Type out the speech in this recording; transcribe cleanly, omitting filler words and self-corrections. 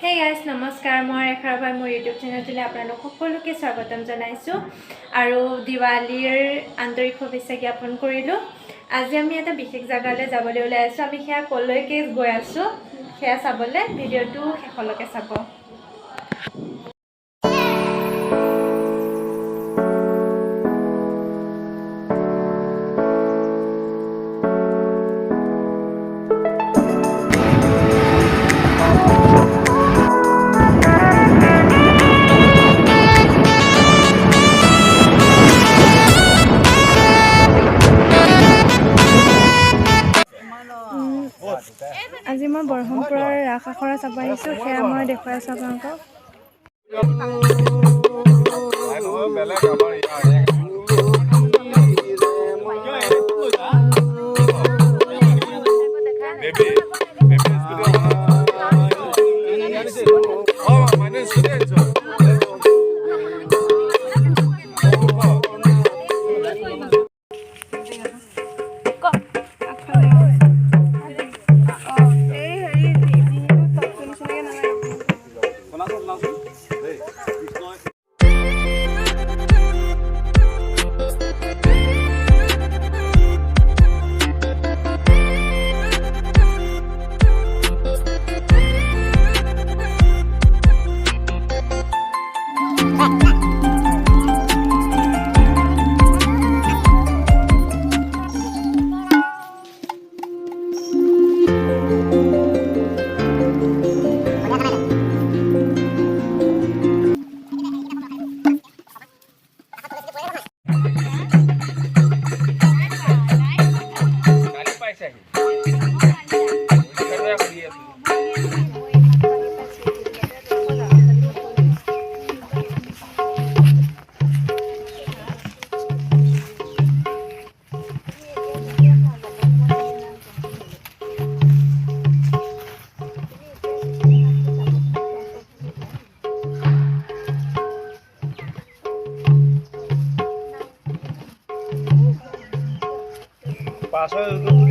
Hey guys, নমস্কাৰ মই ৰেখাৰ ভাই মোৰ ইউটিউব চেনেলটোলৈ আপোনালোক সকলোকে স্বাগতম জনাইছোঁ আৰু দিৱালীৰ আন্তৰিক শুভেচ্ছা জ্ঞাপন কৰিলোঁ। আজি আমি এটা বিশেষ জাগালৈ যাবলৈ ওলাই আছোঁ। আমি সেয়া কলৈকে গৈ আছোঁ সেয়া চাবলৈ ভিডিঅ'টো শেষলৈকে চাব। আজি মই বৰহমপুৰৰ ৰাস আখৰা চাব আহিছোঁ, সেয়া মই দেখুৱাই আছোঁ আপোনালোকক। Pasal